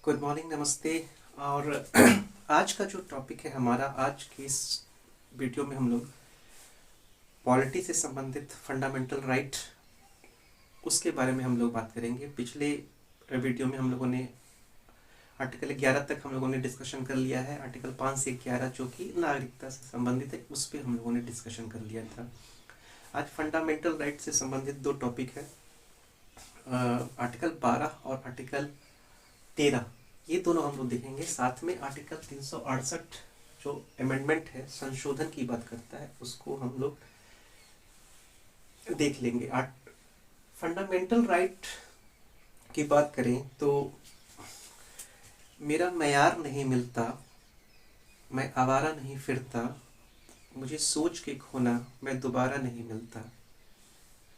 Good morning, नमस्ते। और आज का जो टॉपिक है हमारा, आज की इस वीडियो में हम लोग पॉलिटी से संबंधित फंडामेंटल राइट उसके बारे में हम लोग बात करेंगे। पिछले वीडियो में हम लोगों ने आर्टिकल 11 तक हम लोगों ने डिस्कशन कर लिया है। आर्टिकल 5 से 11 जो कि नागरिकता से संबंधित है, उस पर हम लोगों ने डिस्कशन कर लिया था। आज फंडामेंटल राइट से संबंधित दो टॉपिक है, आर्टिकल 12 और आर्टिकल 13, ये दोनों हम लोग देखेंगे। साथ में आर्टिकल 368 जो अमेंडमेंट है, संशोधन की बात करता है, उसको हम लोग देख लेंगे। फंडामेंटल राइट की बात करें तो मेरा मयार नहीं मिलता, मैं आवारा नहीं फिरता, मुझे सोच के खोना मैं दोबारा नहीं मिलता,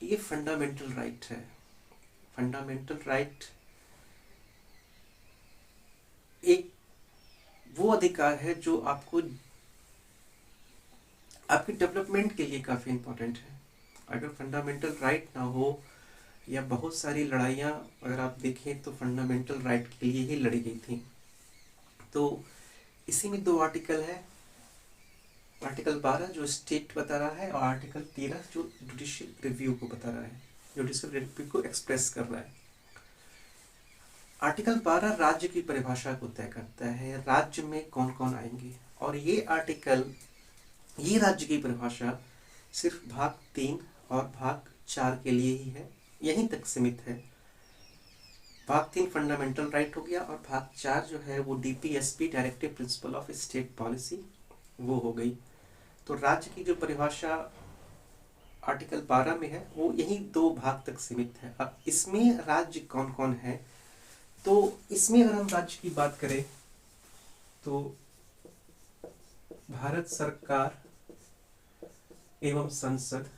ये फंडामेंटल राइट है। फंडामेंटल राइट एक वो अधिकार है जो आपको आपकी डेवलपमेंट के लिए काफ़ी इम्पोर्टेंट है। अगर फंडामेंटल राइट ना हो, या बहुत सारी लड़ाइयाँ अगर आप देखें तो फंडामेंटल राइट के लिए ही लड़ी गई थी। तो इसी में दो आर्टिकल है, आर्टिकल 12 जो स्टेट बता रहा है और आर्टिकल 13 जो जुडिशियल रिव्यू को बता रहा है, जुडिशियल रिव्यू को एक्सप्रेस कर रहा है। आर्टिकल 12 राज्य की परिभाषा को तय करता है, राज्य में कौन कौन आएंगे। और ये आर्टिकल, ये राज्य की परिभाषा सिर्फ भाग 3 और भाग 4 के लिए ही है, यहीं तक सीमित है। भाग 3 फंडामेंटल राइट हो गया, और भाग 4 जो है वो DPSP, directive principle of state policy, वो हो गई। तो राज्य की जो परिभाषा आर्टिकल 12 में है वो यही दो भाग तक सीमित है। अब इसमें राज्य कौन कौन है, तो इसमें अगर हम राज्य की बात करें तो भारत सरकार एवं संसद,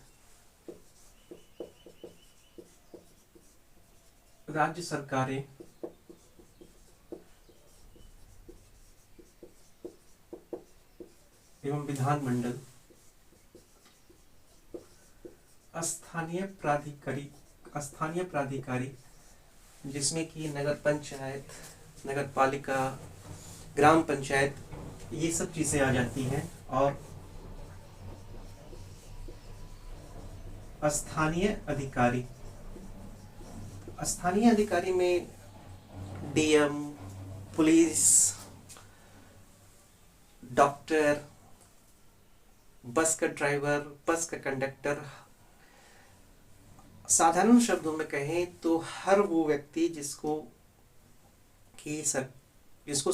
राज्य सरकारें, एवं विधानमंडल, स्थानीय प्राधिकारी जिसमें कि नगर पंचायत, नगर पालिका, ग्राम पंचायत, ये सब चीज़ें आ जाती हैं। और स्थानीय अधिकारी, स्थानीय अधिकारी में डीएम, पुलिस, डॉक्टर, बस का ड्राइवर, बस का कंडक्टर, साधारण शब्दों में कहें तो हर वो व्यक्ति जिसको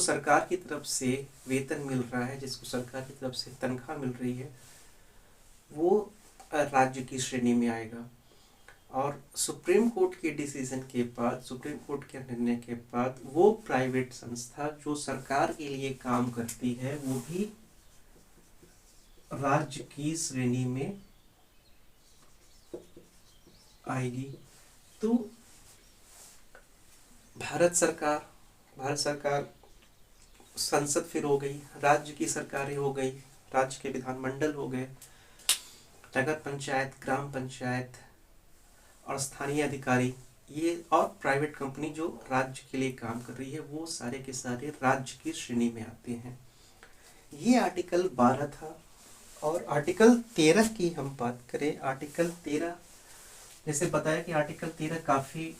सरकार की तरफ से वेतन मिल रहा है, जिसको सरकार की तरफ से तनख्वाह मिल रही है, वो राज्य की श्रेणी में आएगा। और सुप्रीम कोर्ट के डिसीजन के बाद, सुप्रीम कोर्ट के निर्णय के बाद, वो प्राइवेट संस्था जो सरकार के लिए काम करती है वो भी राज्य की श्रेणी में आएगी। तो भारत सरकार, संसद फिर हो गई, राज्य की सरकारें हो गई, राज्य के विधानमंडल हो गए, नगर पंचायत, ग्राम पंचायत और स्थानीय अधिकारी, ये और प्राइवेट कंपनी जो राज्य के लिए काम कर रही है, वो सारे के सारे राज्य की श्रेणी में आते हैं। ये आर्टिकल 12 था। और आर्टिकल 13 की हम बात करें, आर्टिकल 13 जैसे बताया कि आर्टिकल 13 काफी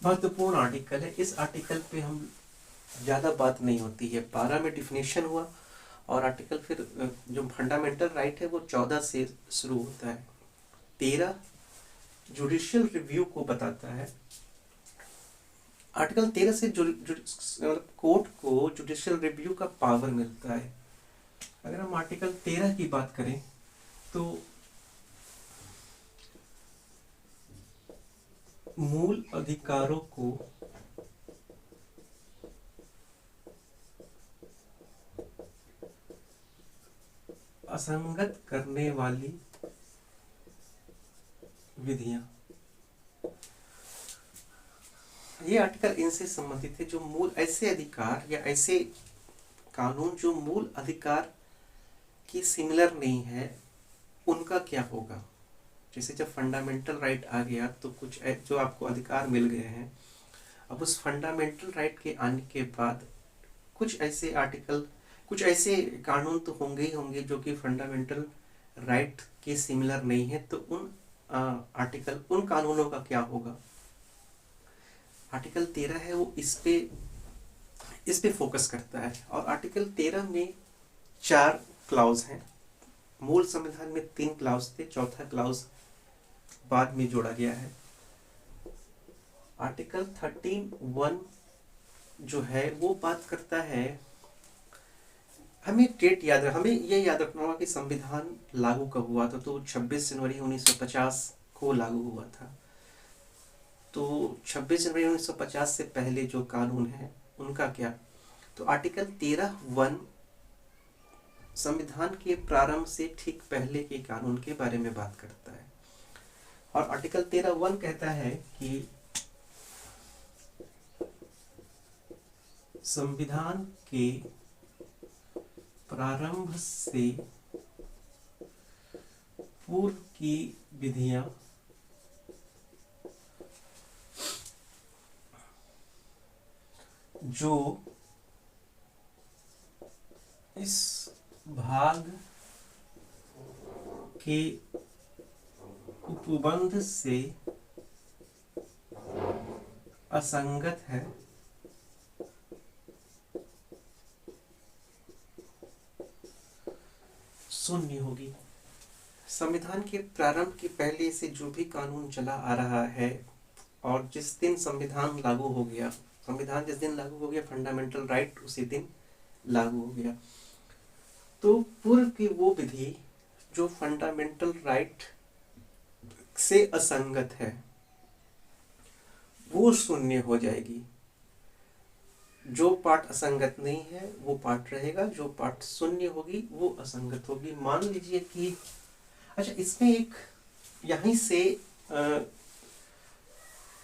महत्वपूर्ण आर्टिकल है। इस आर्टिकल पे हम ज्यादा बात नहीं होती है। 12 में डिफिनेशन हुआ, और आर्टिकल फिर जो फंडामेंटल राइट है वो 14 से शुरू होता है। 13 जुडिशियल रिव्यू को बताता है। आर्टिकल 13 से कोर्ट को जुडिशियल रिव्यू का पावर मिलता है। अगर हम आर्टिकल 13 की बात करें तो मूल अधिकारों को असंगत करने वाली विधियां, ये आर्टिकल इनसे संबंधित है। जो मूल ऐसे अधिकार या ऐसे कानून जो मूल अधिकार की सिमिलर नहीं है, उनका क्या होगा। जैसे जब फंडामेंटल राइट आ गया तो कुछ जो आपको अधिकार मिल गए हैं, अब उस फंडामेंटल राइट के आने के बाद कुछ ऐसे आर्टिकल, कुछ ऐसे कानून तो होंगे ही होंगे जो कि फंडामेंटल राइट के सिमिलर नहीं है, तो उन आर्टिकल, उन कानूनों का क्या होगा। आर्टिकल 13 है वो इस पे फोकस करता है, और आर्टिकल 13 में 4 क्लाउज हैं। मूल संविधान में 3 क्लाउज थे, चौथा क्लाउज बाद में जोड़ा गया है। आर्टिकल 13(1) जो है वो बात करता है, हमें डेट याद रख, हमें ये याद रखना होगा कि संविधान लागू कब हुआ था, तो 26 जनवरी 1950 को लागू हुआ था। तो 26 जनवरी 1950 से पहले जो कानून है उनका क्या। तो आर्टिकल 13(1) संविधान के प्रारंभ से ठीक पहले के कानून के बारे में बात करता है, और आर्टिकल 13(1) कहता है कि संविधान के प्रारंभ से पूर्व की विधियां जो इस भाग के उपबंध से असंगत है, शून्य होगी। संविधान के प्रारंभ के पहले से जो भी कानून चला आ रहा है, और जिस दिन संविधान लागू हो गया, संविधान जिस दिन लागू हो गया, फंडामेंटल राइट उसी दिन लागू हो गया। तो पूर्व की वो विधि जो फंडामेंटल राइट से असंगत है वो शून्य हो जाएगी। जो पार्ट असंगत नहीं है वो पार्ट रहेगा, जो पार्ट शून्य होगी वो असंगत होगी। मान लीजिए कि अच्छा, इसमें एक यहीं से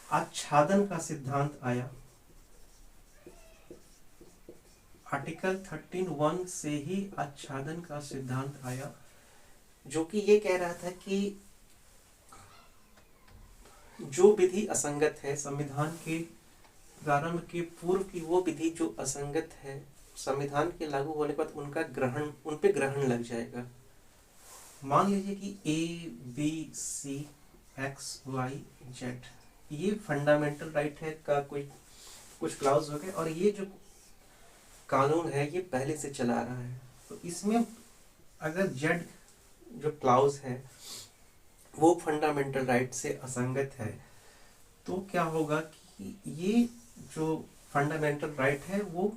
आच्छादन का सिद्धांत आया। आर्टिकल 13(1) से ही आच्छादन का सिद्धांत आया, जो कि ये कह रहा था कि जो विधि असंगत है, संविधान के प्रारंभ के पूर्व की वो विधि जो असंगत है, संविधान के लागू होने के बाद उनका ग्रहण, उन पे ग्रहण लग जाएगा। मान लीजिए कि ABC XYZ ये फंडामेंटल राइट है का कोई कुछ क्लाउज हो गए, और ये जो कानून है ये पहले से चला रहा है। तो इसमें अगर Z जो क्लाउज है वो फंडामेंटल राइट से असंगत है, तो क्या होगा कि ये जो फंडामेंटल राइट है वो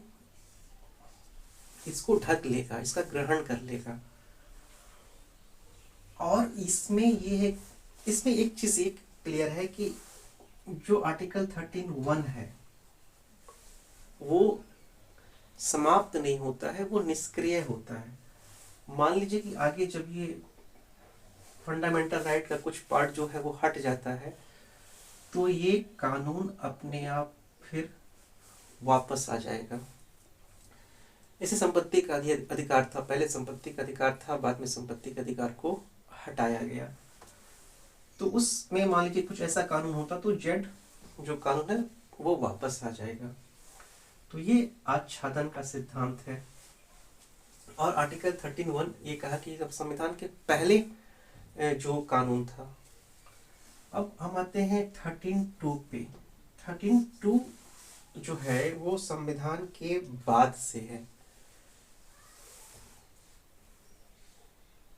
इसको ढक लेगा, इसका ग्रहण कर लेगा। और इसमें ये है, इसमें एक चीज एक क्लियर है कि जो आर्टिकल 13(1) है वो समाप्त नहीं होता है, वो निष्क्रिय होता है। मान लीजिए कि आगे जब ये फंडामेंटल राइट का कुछ पार्ट जो है वो हट जाता है, तो ये कानून अपने आप फिर वापस आ जाएगा। इसे संपत्ति का अधिकार था, पहले संपत्ति का अधिकार था, बाद में संपत्ति के अधिकार को हटाया गया। तो उसमें मान लीजिए कुछ ऐसा कानून होता तो जेड जो कानून है वो वापस आ जाएगा। तो ये आच्छादन का सिद्धांत है। और आर्टिकल 13(1) ये कहा कि जब संविधान के पहले जो कानून था। अब हम आते हैं 13(2) पे। 13(2) जो है वो संविधान के बाद से है।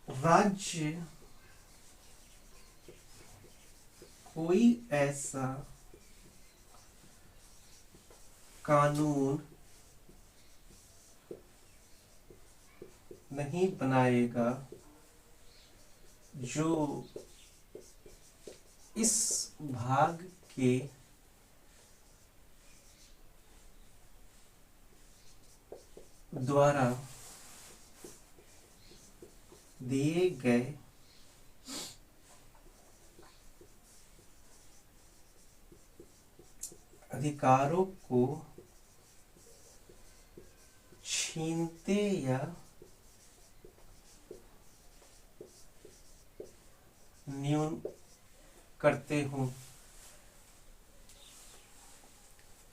राज्य कोई ऐसा कानून नहीं बनाएगा जो इस भाग के द्वारा दिए गए अधिकारों को छीनते या न्यून करते हों।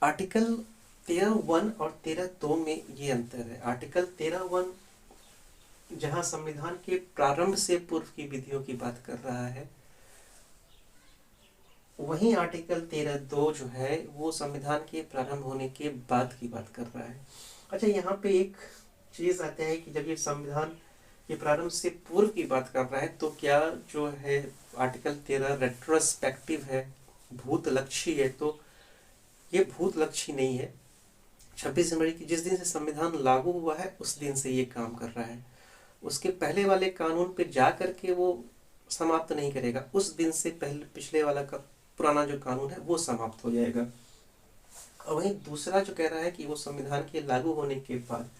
आर्टिकल 13(1) और 13(2) में ये अंतर है। आर्टिकल 13(1) जहां संविधान के प्रारंभ से पूर्व की विधियों की बात कर रहा है, वहीं आर्टिकल 13(2) जो है वो संविधान के प्रारंभ होने के बाद की बात कर रहा है। अच्छा, यहाँ पे एक चीज आता है कि जब ये संविधान के प्रारंभ से पूर्व की बात कर रहा है तो क्या जो है आर्टिकल 13 रेट्रोस्पेक्टिव है, भूतलक्षी है? तो ये भूतलक्षी नहीं है। 26 जनवरी की जिस दिन से संविधान लागू हुआ है उस दिन से ये काम कर रहा है। उसके पहले वाले कानून पे जा करके वो समाप्त नहीं करेगा, उस दिन से पहले पिछले वाला का पुराना जो कानून है वो समाप्त हो जाएगा। और वहीं दूसरा जो कह रहा है कि वो संविधान के लागू होने के बाद,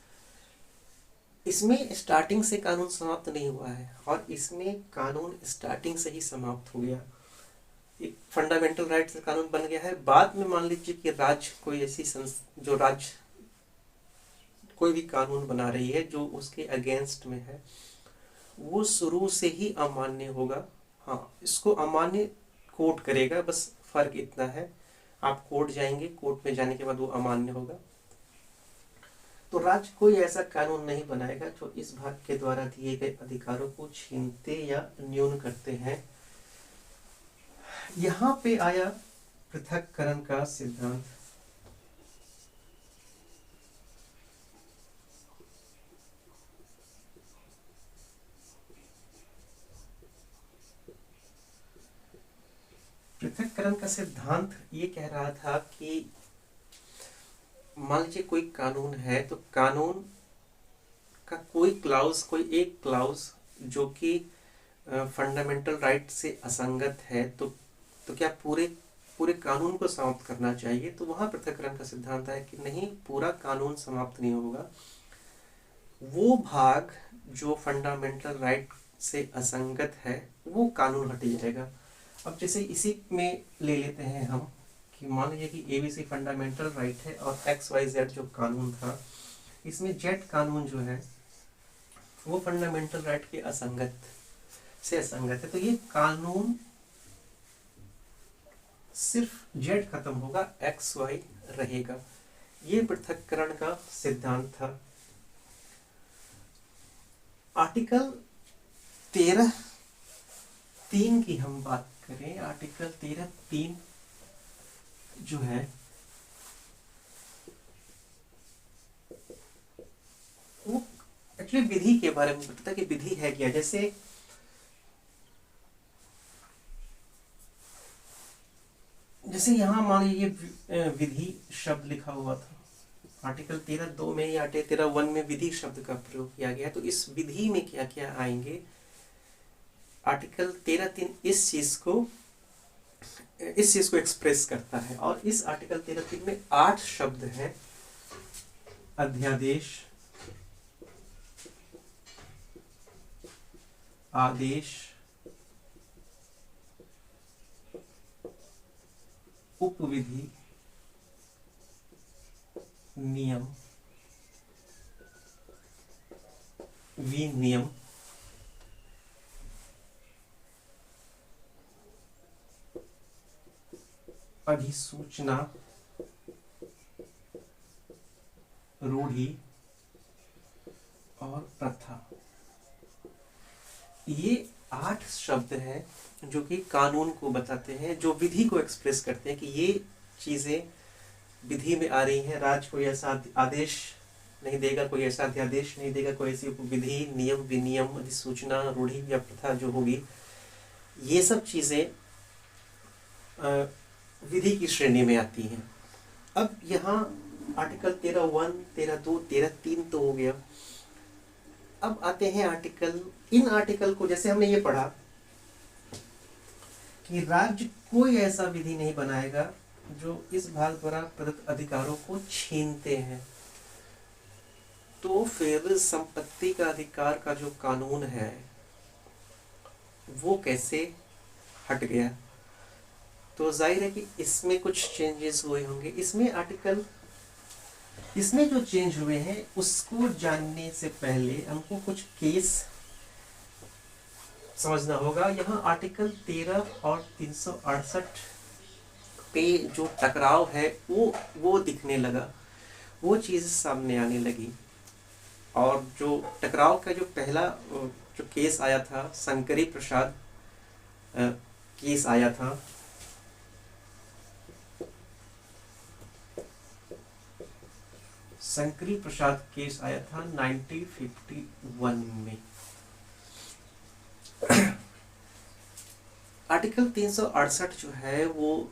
इसमें स्टार्टिंग से कानून समाप्त नहीं हुआ है और इसमें कानून स्टार्टिंग से ही समाप्त हो गया। एक फंडामेंटल राइट्स का कानून बन गया है। बाद में मान लीजिए कि राज्य कोई ऐसी जो राज्य कोई भी कानून बना रही है जो उसके अगेंस्ट में है, वो शुरू से ही अमान्य होगा। हाँ, इसको अमान्य कोर्ट करेगा, बस फर्क इतना है। आप कोर्ट जाएंगे, कोर्ट में जाने के बाद वो अमान्य होगा। तो राज्य कोई ऐसा कानून नहीं बनाएगा जो इस भाग के द्वारा दिए गए अधिकारों को छीनते या न्यून करते हैं। यहाँ पे आया पृथक्करण का सिद्धांत। पृथक्करण का सिद्धांत ये कह रहा था कि मान लीजिए कोई कानून है, तो कानून का कोई क्लाउज, कोई एक क्लाउज जो कि फंडामेंटल राइट से असंगत है, तो क्या पूरे पूरे कानून को समाप्त करना चाहिए? तो वहां पृथक्करण का सिद्धांत है कि नहीं, पूरा कानून समाप्त नहीं होगा। वो भाग जो फंडामेंटल राइट से असंगत है वो कानून हट जाएगा। अब जैसे इसी में ले लेते हैं हम कि मान लीजिए कि ABC फंडामेंटल राइट है और XYZ जो कानून था, इसमें Z कानून जो है वो फंडामेंटल राइट के असंगत है। तो ये कानून सिर्फ Z खत्म होगा, XY रहेगा। ये पृथक्करण का सिद्धांत था। आर्टिकल 13(3) की हम बात करें, आर्टिकल 13(3) जो है वो एक्चुअली विधि के बारे में बताता है कि विधि है क्या। जैसे यहाँ मान लीजिए विधि शब्द लिखा हुआ था, आर्टिकल 13(2) में या 13(1) में विधि शब्द का प्रयोग किया गया। तो इस विधि में क्या क्या आएंगे? आर्टिकल 13(3) इस चीज को एक्सप्रेस करता है और इस आर्टिकल 13(3) में 8 शब्द हैं। अध्यादेश, आदेश, उपविधि, नियम, विनियम, अधिसूचना, रूढ़ि और प्रथा। ये 8 शब्द हैं जो कि कानून को बताते हैं, जो विधि को एक्सप्रेस करते हैं कि ये चीजें विधि में आ रही हैं। राज्य कोई ऐसा आदेश नहीं देगा, कोई ऐसा अध्यादेश नहीं देगा, कोई ऐसी विधि, नियम, विनियम, अधिसूचना, रूढ़ि या प्रथा जो होगी, ये सब चीजें विधि की श्रेणी में आती हैं। अब यहाँ आर्टिकल 13(1), 13(2), 13(3) तो हो गया। अब आते हैं इन आर्टिकल को, जैसे हमने ये पढ़ा कि राज्य कोई ऐसा विधि नहीं बनाएगा जो इस भाग द्वारा प्रदत्त अधिकारों को छीनते हैं। तो फिर संपत्ति का अधिकार का जो कानून है वो कैसे हट गया? तो जाहिर है कि इसमें कुछ चेंजेस हुए होंगे। इसमें जो चेंज हुए हैं उसको जानने से पहले हमको कुछ केस समझना होगा। यहाँ आर्टिकल 13 और 368 पे जो टकराव है वो दिखने लगा, वो चीज़ सामने आने लगी। और जो टकराव का जो पहला जो केस आया था, शंकरी प्रसाद केस आया था, शंकरी प्रसाद केस आया था 1951 में। आर्टिकल 368 जो है वो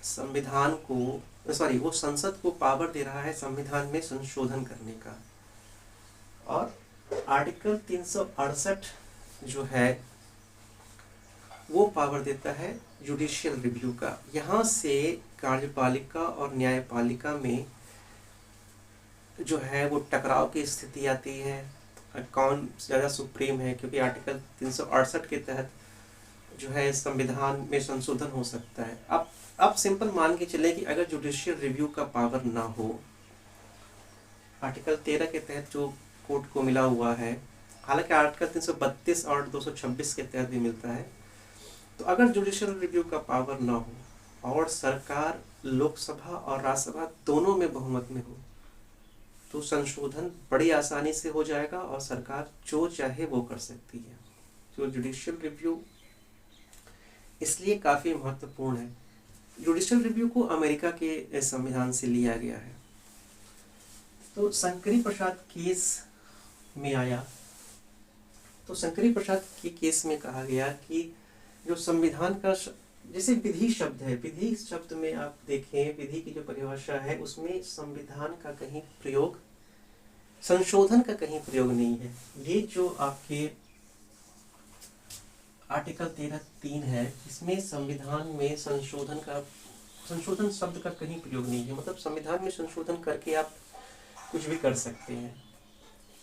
संविधान को, वो संसद को पावर दे रहा है संविधान में संशोधन करने का। और आर्टिकल 368 जो है वो पावर देता है जुडिशियल रिव्यू का। यहाँ से कार्यपालिका और न्यायपालिका में जो है वो टकराव की स्थिति आती है, कौन ज़्यादा सुप्रीम है, क्योंकि आर्टिकल 368 के तहत जो है संविधान में संशोधन हो सकता है। अब सिंपल मान के चले कि अगर जुडिशियल रिव्यू का पावर ना हो, आर्टिकल 13 के तहत जो कोर्ट को मिला हुआ है, हालांकि आर्टिकल 332 और 226 के तहत भी मिलता है, तो अगर जुडिशियल रिव्यू का पावर ना हो और सरकार लोकसभा और राज्यसभा दोनों में बहुमत में हो, तो संशोधन बड़ी आसानी से हो जाएगा और सरकार जो चाहे वो कर सकती है। तो जुडिशियल रिव्यू इसलिए काफ़ी महत्वपूर्ण है। जुडिशियल रिव्यू को अमेरिका के संविधान से लिया गया है। तो शंकरी प्रसाद केस में आया, तो शंकरी प्रसाद के केस में कहा गया कि जो संविधान का जैसे विधि शब्द है, विधि शब्द में आप देखें, विधि की जो परिभाषा है उसमें संविधान का कहीं प्रयोग, संशोधन का कहीं प्रयोग नहीं है। ये जो आपके आर्टिकल 13(3) है, इसमें संविधान में संशोधन शब्द का कहीं प्रयोग नहीं है। मतलब संविधान में संशोधन करके आप कुछ भी कर सकते हैं।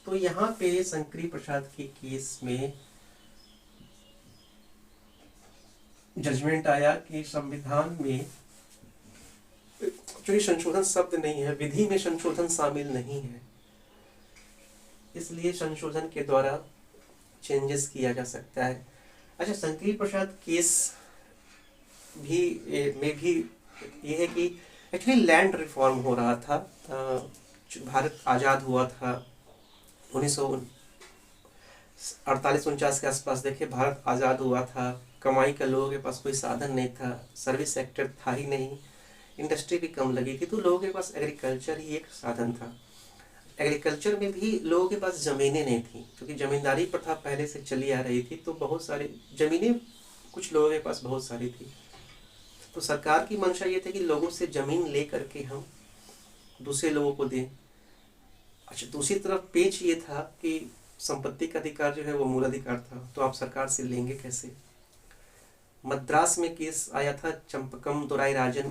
तो यहाँ पे शंकरी प्रसाद के केस में जजमेंट आया कि संविधान में जो संशोधन शब्द नहीं है, विधि में संशोधन शामिल नहीं है, इसलिए संशोधन के द्वारा चेंजेस किया जा सकता है। अच्छा, शंकरी प्रसाद केस भी ये है कि एक्चुअली लैंड रिफॉर्म हो रहा था। भारत आज़ाद हुआ था 1948-49 के आसपास। देखिए, भारत आज़ाद हुआ था, कमाई का लोगों के पास कोई साधन नहीं था, सर्विस सेक्टर था ही नहीं, इंडस्ट्री भी कम लगी थी, तो लोगों के पास एग्रीकल्चर ही एक साधन था। एग्रीकल्चर में भी लोगों के पास ज़मीनें नहीं थी, क्योंकि ज़मींदारी प्रथा पहले से चली आ रही थी, तो बहुत सारी ज़मीनें कुछ लोगों के पास बहुत सारी थी। तो सरकार की मंशा ये थी कि लोगों से ज़मीन ले करके हम दूसरे लोगों को दें। अच्छा, दूसरी तरफ पेच ये था कि संपत्ति का अधिकार जो है वो मूल अधिकार था, तो आप सरकार से लेंगे कैसे। मद्रास में केस आया था, चंपकम दोराई राजन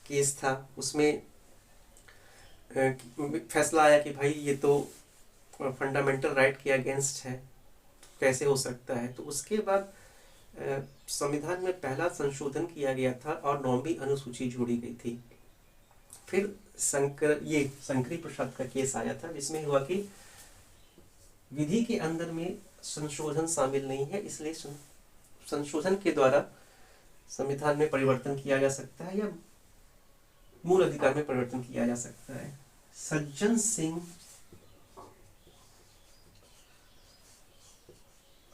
केस था, उसमें फैसला आया कि भाई ये तो फंडामेंटल राइट के अगेंस्ट है, तो कैसे हो सकता है। तो उसके बाद संविधान में पहला संशोधन किया गया था और 9वीं अनुसूची जोड़ी गई थी। फिर शंकरी प्रसाद का केस आया था, जिसमें हुआ कि विधि के अंदर में संशोधन शामिल नहीं है, इसलिए संशोधन के द्वारा संविधान में परिवर्तन किया जा सकता है या मूल अधिकार में परिवर्तन किया जा सकता है।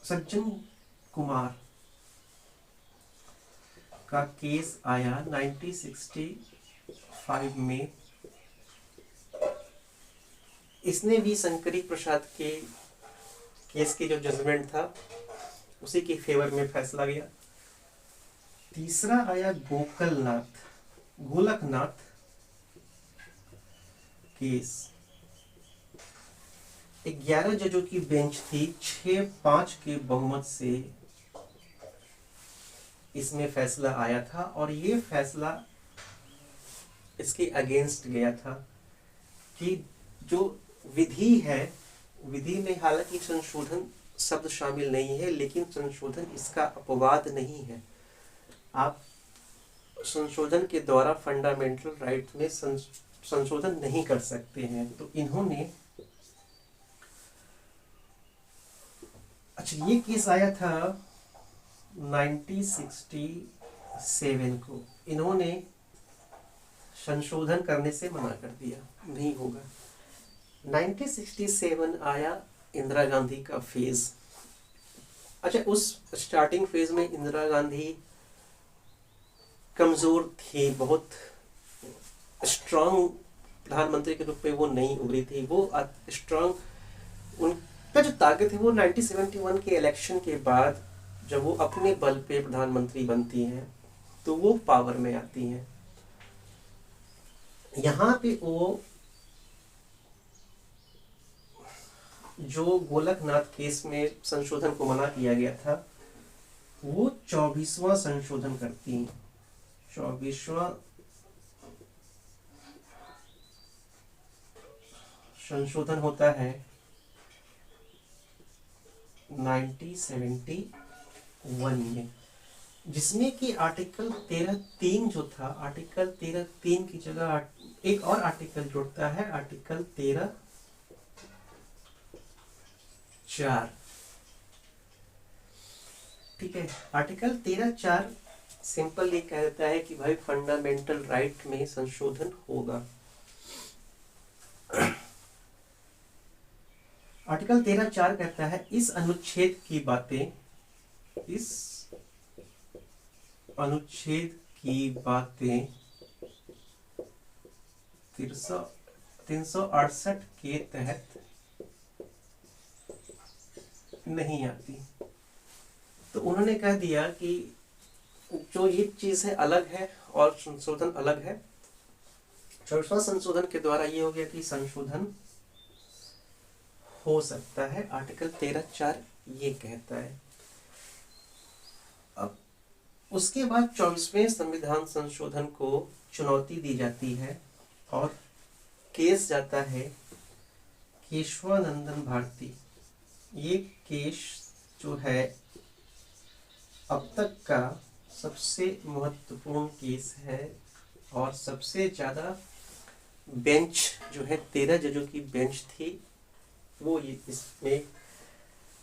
सज्जन कुमार का केस आया 1965 में। इसने भी शंकरी प्रसाद के केस की जो जजमेंट था उसी के फेवर में फैसला गया। तीसरा आया गोलकनाथ केस। 11 जजों की बेंच थी, 6-5 के बहुमत से इसमें फैसला आया था, और ये फैसला इसके अगेंस्ट गया था कि जो विधि है, विधि में हालांकि संशोधन शब्द शामिल नहीं है, लेकिन संशोधन इसका अपवाद नहीं है। आप संशोधन के द्वारा फंडामेंटल राइट में संशोधन नहीं कर सकते हैं। तो इन्होंने, अच्छा, ये केस आया था 1967 को। इन्होंने संशोधन करने से मना कर दिया, नहीं होगा। 1967 आया इंदिरा गांधी का फेज। अच्छा, उस स्टार्टिंग फेज में इंदिरा गांधी कमजोर थी, बहुत स्ट्रांग प्रधानमंत्री के रूप में वो नहीं उभरी थी। वो स्ट्रांग, उनका जो ताकत है वो 1971 के इलेक्शन के बाद जब वो अपने बल पे प्रधानमंत्री बनती हैं तो वो पावर में आती हैं। यहाँ पे वो जो गोलकनाथ केस में संशोधन को मना किया गया था, वो 24वां संशोधन करती हैं। 24वां संशोधन होता है 1971 में, जिसमें कि आर्टिकल 13(3) जो था, आर्टिकल 13(3) की जगह एक और आर्टिकल जोड़ता है, आर्टिकल 13(4). ठीक है, आर्टिकल 13(4) सिंपल ये कहता है कि भाई फंडामेंटल राइट में संशोधन होगा। आर्टिकल 13(4) कहता है इस अनुच्छेद की बातें, इस अनुच्छेद की बातें 368 के तहत नहीं आती। तो उन्होंने कह दिया कि जो ये चीज है अलग है और संशोधन अलग है। 24वां संशोधन के द्वारा ये हो गया कि संशोधन हो सकता है, आर्टिकल 13(4) ये कहता है। अब उसके बाद 24वें संविधान संशोधन को चुनौती दी जाती है और केस जाता है केशवानंदन भारती। ये केस जो है अब तक का सबसे महत्वपूर्ण केस है और सबसे ज़्यादा बेंच जो है 13 जजों की बेंच थी, वो ये इसमें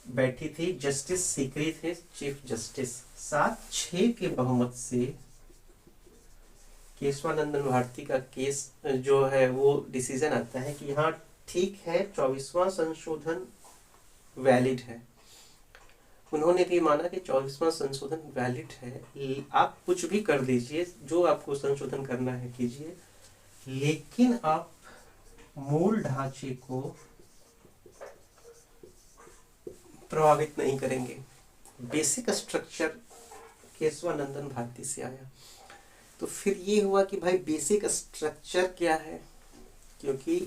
बैठी थी। जस्टिस सीकरी थे चीफ जस्टिस। 7-6 के बहुमत से केशवानंदन भारती का केस जो है वो डिसीजन आता है कि हाँ ठीक है, 24वां संशोधन वैलिड है। उन्होंने भी माना कि 24वां संशोधन वैलिड है, आप कुछ भी कर दीजिए, जो आपको संशोधन करना है कीजिए, लेकिन आप मूल ढांचे को प्रभावित नहीं करेंगे। बेसिक स्ट्रक्चर केशवानंदन भारती से आया। तो फिर ये हुआ कि भाई बेसिक स्ट्रक्चर क्या है, क्योंकि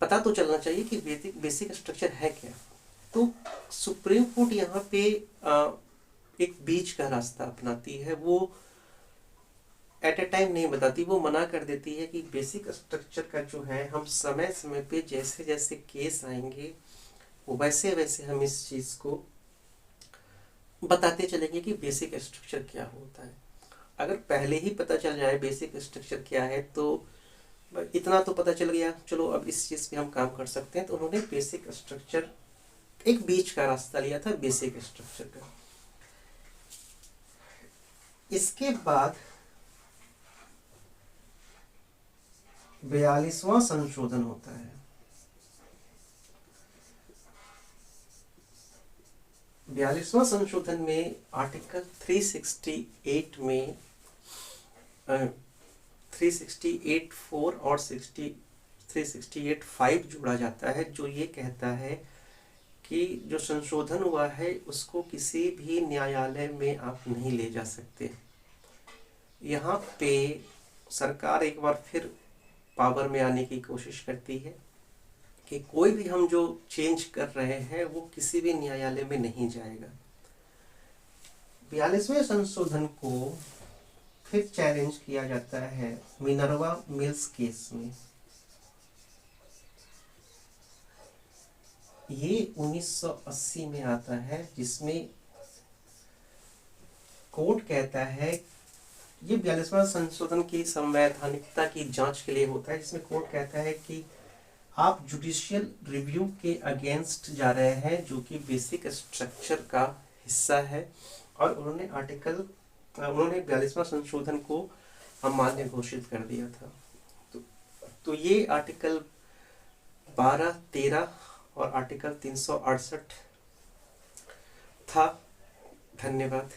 पता तो चलना चाहिए कि बेसिक स्ट्रक्चर है क्या। तो सुप्रीम कोर्ट यहाँ पे एक बीच का रास्ता अपनाती है। वो एट ए टाइम नहीं बताती, वो मना कर देती है कि बेसिक स्ट्रक्चर का जो है हम समय समय पे जैसे जैसे केस आएंगे वो वैसे वैसे हम इस चीज को बताते चलेंगे कि बेसिक स्ट्रक्चर क्या होता है। अगर पहले ही पता चल जाए बेसिक स्ट्रक्चर क्या है तो इतना तो पता चल गया, चलो अब इस चीज पे हम काम कर सकते हैं। तो उन्होंने बेसिक स्ट्रक्चर, एक बीच का रास्ता लिया था बेसिक स्ट्रक्चर का। इसके बाद 42वां संशोधन होता है। 42वां संशोधन में आर्टिकल 368 में 368(4) और 368(5) जोड़ा जाता है, जो ये कहता है कि जो संशोधन हुआ है उसको किसी भी न्यायालय में आप नहीं ले जा सकते। यहाँ पे सरकार एक बार फिर पावर में आने की कोशिश करती है कि कोई भी हम जो चेंज कर रहे हैं वो किसी भी न्यायालय में नहीं जाएगा। 42वें संशोधन को फिर चैलेंज किया जाता है मिनर्वा मिल्स केस में। ये 1980 में आता है, जिसमें कोर्ट कहता है, ये 42वां संशोधन की संवैधानिकता की जांच के लिए होता है, जिसमें कोर्ट कहता है कि आप जुडिशियल रिव्यू के अगेंस्ट जा रहे हैं जो कि बेसिक स्ट्रक्चर का हिस्सा है। और उन्होंने 42वां संशोधन को अमान्य घोषित कर दिया था। तो ये आर्टिकल 12, 13 और आर्टिकल 368 था। धन्यवाद।